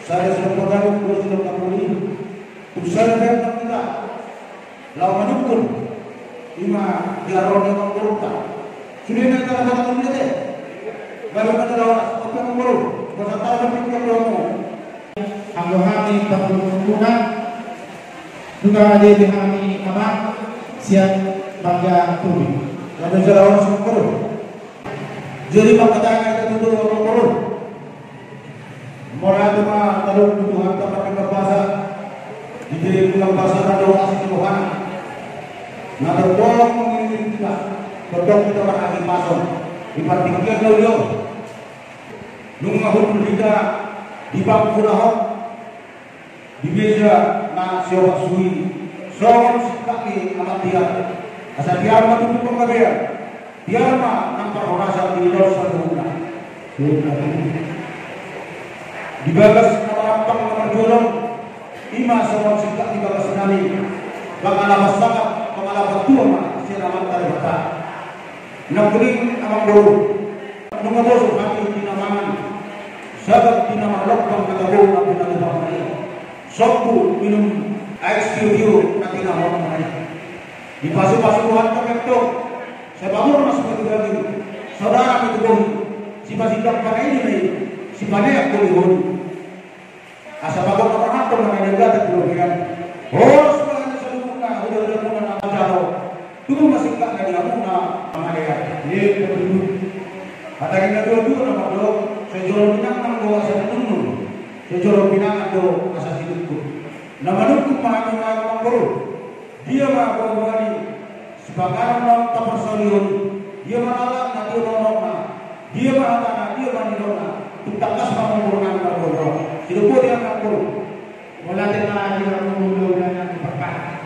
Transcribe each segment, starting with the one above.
Saya sudah bergabung dengan Sudah Kapolri. Usai dan kita lawan dukun lima jaron yang mengurutkan. Sudah nak kata ini deh. Baru kata lawan apa yang mengurut. Masa tahu pikir kamu. Anggohami pagkukunan juga ada di kami amat siap bangga tubing. Ada jalan sempur. Jadi makanya kita tutup mengurut. Mulai cuma taruh Tuhan tempat kita bahasa. Jadi pulang bahasa dan doa Tuhan. Nah tolong mengirim kita. Tolong kita berani masuk. Dipertimbangkan dulu. Nungahun kita di bangku lahok. Di meja na siapa sui. Soal sekali amat dia. Asal dia matu pengkabian. Dia mah nampak rasa di luar sana. Di bagas kapal nomor jolong. Ima soal sikap di bagas nami. Bangala masalah, bangala batua mah siraman tarikata. Nagring amang dulu. Nungabos kami dinamangan. Sabat dinamalok bang katabu na pinagpapalay. Sokku minum air studio na tinamamay. Di pasu-pasu Tuhan kemekto. Saya bangun masuk ke lagi. Saudara itu bom. Si pasidang pakai ini nih. Si pakai aku bom. Asa bangun orang atau namanya negara terlalu. Oh, sebenarnya seluruhnya udah mulai nama jauh. Dulu masih tak ada yang mana amalnya. Ye, betul. Kata kita dulu nama dulu. Saya jual minyak nang saya tunggu. Saya jual minyak do asas hidupku. Nama dulu pahami mangkuru. Dia mah berwali sebagai orang tapersolion. Dia malah nanti orang dia mah dia manilona. Tutakas mangkurang berbodoh. Hidup dia mangkuru. Wala tena dia mulu dan dipakai.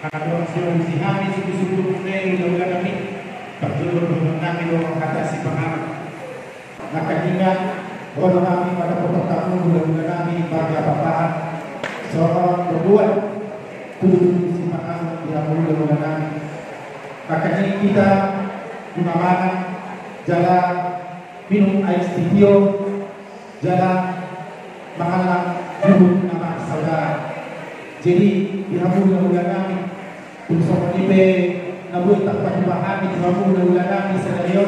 Kalau si Hani suku-suku ini udah kami perlu kami doang kata si pengamat. Maka ingat bahwa kami pada pokok kamu mudah-mudahan kami bagi apa-apaan seorang berbuat tujuh si pengamat yang mudah-mudahan kami. Makanya kita gunakan jalan minum air studio, jalan makanan dulu nama saudara. Jadi mudah-mudahan kami bersama ibe nabuh tak pahami mudah-mudahan kami sedaya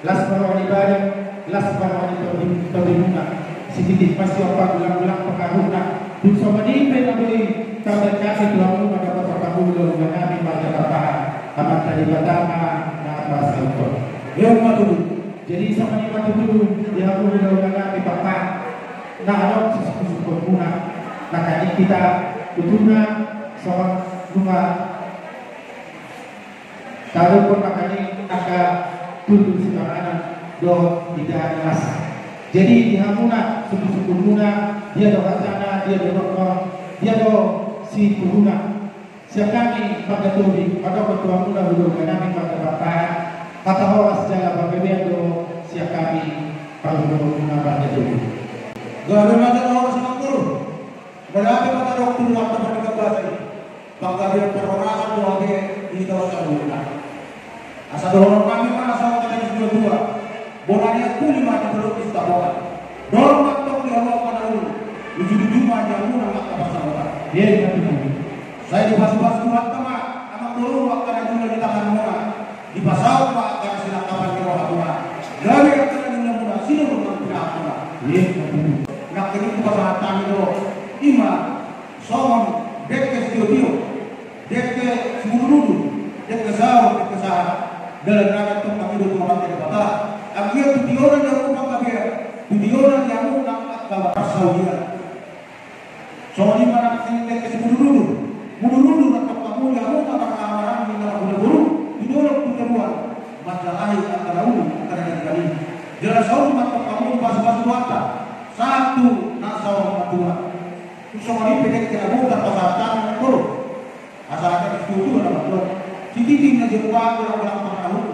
las para ibadah las para pembingungan sedikit pasti apa ulang-ulang pengaruhna bersama ibe nabuh kabar kami tuamu pada mudah-mudahan kami pada bapak amat tadi pertama na bahasa itu yang matu. Jadi sama ni matu dulu mudah-mudahan kami bapak na alok susu-susu punah. Maka ini kita tutupnya soal rumah kalau pun makanya agak tutup sembarangan do tidak rasa. Jadi dihamuna suku-suku guna dia do sana dia do dia do si guna. Siapkami pada tubi pada ketua guna dulu kami pada bapak kata orang sejarah berbeda do siap kami pada guna pada tubi. Gak ada orang semangkuru. Berarti kata dokter waktu mereka bahasa ini. Bangga dia perorangan doa dia ini kalau sabuna. Asal dorong kami mana sama kata ini dua. Bonanya kuli mati terus kita bawa. Dorong waktu dia bawa pada dulu. Ujung-ujung aja lu nama apa sama. Dia betul. Saya dibahas-bahas Tuhan sama anak dulu waktu yang dulu di tangan mula. Di pasal pak karena sinak kapan di bawah Tuhan. Dari yang kena dunia muda sini bukan tidak apa. Dia betul. Nak ini bukan hatan itu. Ima, soal dek studio, dek semuru, dek kesal, dalam rangka tempat hidup orang tidak kata. Akhirnya tudioran yang rumah kabeh, tudioran yang nak kabar Saudi. Soal ini mana sini dek semuru, nak kamu yang rumah kamar ini nak buru, tudioran tudioran. Masalah ini antara karena kali. Jelas soal mata kamu pas-pas waktu. Satu nak soal dua. Semua ini pendek tidak bukan pasatan guru. Asalnya itu dalam guru. Jadi tinggal jawab orang-orang pengaruh.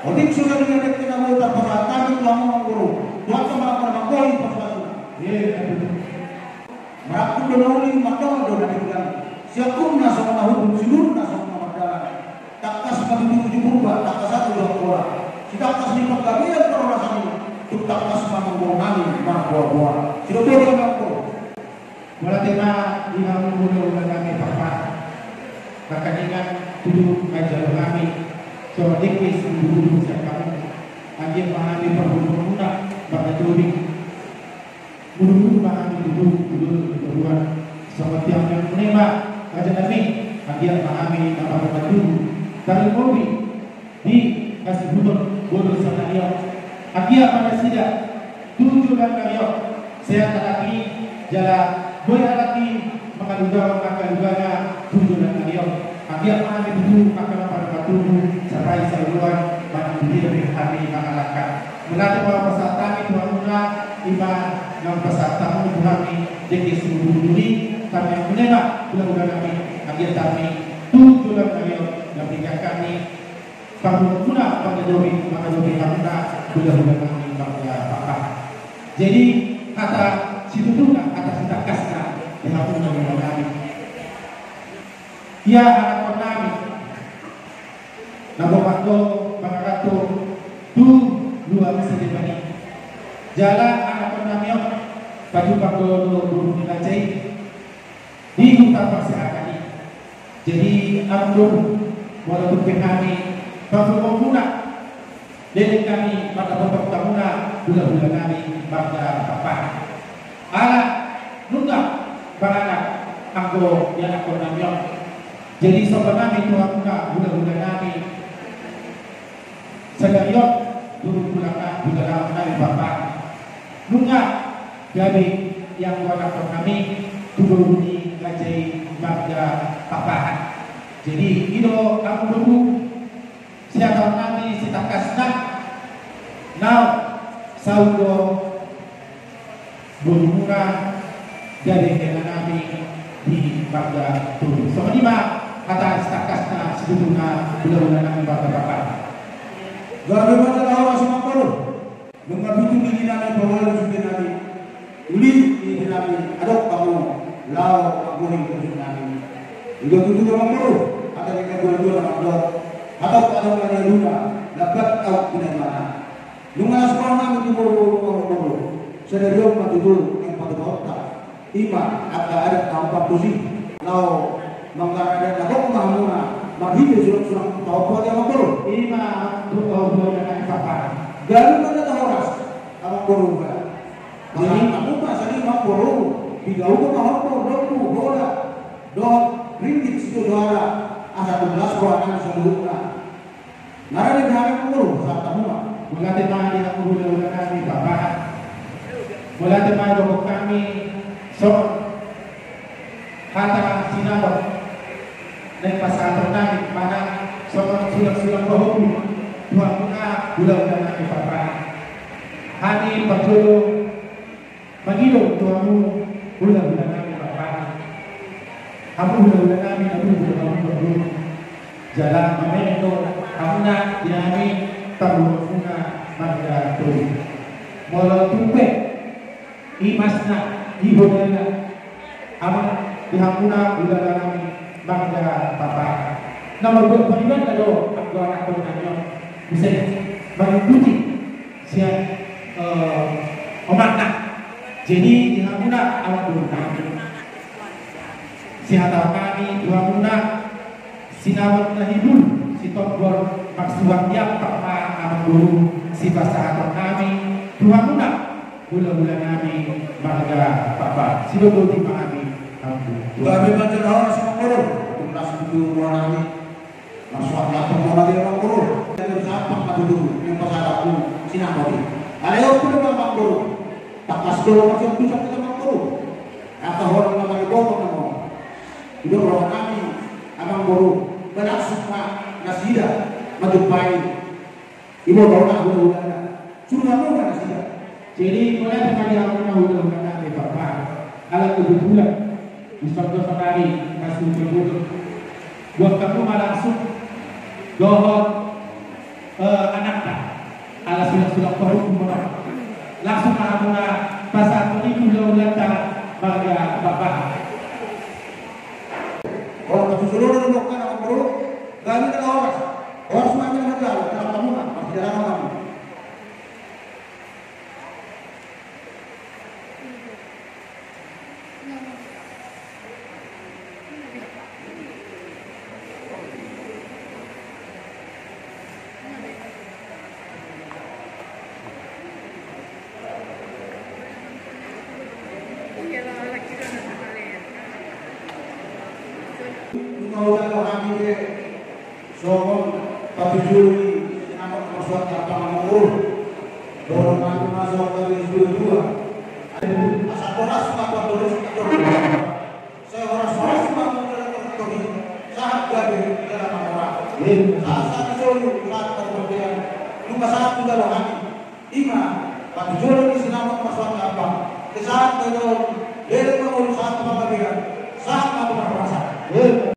Otik sudah tidak bukan pasatan itu orang guru. Tuhan sama orang koi pasatan. Meraku donori makam donori kan. Siapun nasa tahu seluruh nasa madara. Tak kas seperti itu berubah. Tak kas satu dua orang. Kita kas lima kali yang perorasani. Tak kas mampu nami buah-buah. Sudah boleh mampu. Wala tema ihamulo na kami papa. Kakaningan tuduh majal kami. So dikis dulu sa kami. Agin mahami perhubungan muna pada tubig. Mulu mahami dulu keburuan. Seperti yang menema aja kami. Agin mahami napapapadu. Dari mobi di kasih hudon bodoh sana dia. Agin pada sida 7 dan kayo. Saya lagi jala boy lagi makalugaw makalugaga 7 dan kayo. Agin mahami dulu akan pada batu sampai saluran mandiri dari kami mengalahkan. Melalui bahwa pesatami Tuhan muna iba ng pesatamu kami jadi seluruh dunia kami yang menembak bulan-bulan kami agil kami 7 lang kayo nabigyan kami pagmumuna pagdadobi kami na bulan-bulan kami magpapa. Jadi kata situtuna kata sitakas na yang aku mengenal kami. Ia anak kami nabokakto mga kato dua bisa dibani jalan anak kami baju pakdo burung dilacai di hutan persiakan. Jadi amdur walaupun kami bagi memuna dari kami pada bapak tamuna bulan-bulan kami pada papa ala nunggak baranak anggo yang aku namiok. Jadi sobat kami Tuhan muka bulan-bulan kami sedayok dulu pulang bulan kami bapak nunggak dari yang warak kami turun di lajai pada papa. Jadi itu aku dulu siapa kami sitakas nak now saudo burumura dari dengan kami di pada turun. So ini kata sitakas na sebetulnya bulan-bulan kami bapak-bapak. Gabi macam orang semua perlu. Mengabitu ini nabi bawal juga nabi. Uli ini nabi. Adok kamu lau aku yang berjumpa nabi. Juga tujuh orang perlu. Ada yang kedua-dua orang adok. Adok ada yang luna. Dapat awak tidak mana. Lunga sekolah nabi di bawah. Sedariok matutul yang pada bawah. Ima ada tampak tusi. Lau menggarada adok mahmuna. Maghihil sulang-sulang tawag yang makro. Ima bulan dengan papa. Galing mana tahoras? Abang korup. Jadi aku pasal ini makro. Bigau ko makro. Dola. Doa ringgit situ doa. Asa 12 ruangan seluruhnya. Nara di kami makro. Saat kamu mah. Mula tema di aku bulan kami papa. Mula tema dokok kami. So kata sinabok. Dan pasal kami mana soal sulang-sulang bahwa Tuhan muna bulan-bulan kami papa. Hani perjolo magido Tuhanmu bulan-bulan kami papa. Kamu bulan-bulan kami nabi bulan-bulan jalan mamendo kamu nak dinami tabu muna magda tu. Molo tumpe imasna ibodana ama dihamuna bulan kami bangga papa. Nama beriman kalau aku anak penanya bisa mengikuti siap omakna. Jadi dengan mudah awak berhubung. Siapa kami dua mudah sinawat nahibul si tokbor maksuwak yang papa amat guru si bahasa kami dua mudah bulan-bulan kami bangga papa. Si betul di kami. Gabi macam orang semua perlu. Tuntas itu orang ini. Masuk akal orang dia orang perlu. Yang siapa pada dulu yang pasal aku sinamori. Ada yang perlu orang perlu. Tak kasih macam tu sampai orang perlu. Atau orang nama bohong nama. Itu orang kami abang perlu. Benak suka nasida majumpai. Ibu orang bulan-bulan. Sudah mau nasida. Jadi mulai dari yang bulan-bulan kami papa. Alat kebetulan. Misalnya sekali masuk berbuat buat kamu langsung dohot anaknya ala sudah perlu langsung mula pasal ini bulan bagi bapak. Kalau seluruh bukan orang perlu, kami kan orang semuanya ada dalam kamu masih dalam kamu. Kaulah kami ke Sokong tapi juri nama persuat lapangan umur dorong kami masuk dari dua asal koras apa terus saya orang semua mengerti saat gabe dalam orang saat juri saat kemudian luka saat juga kami ima tapi juri di nama persuat apa ke saat itu dari mengurus saat pembagian saat apa perasaan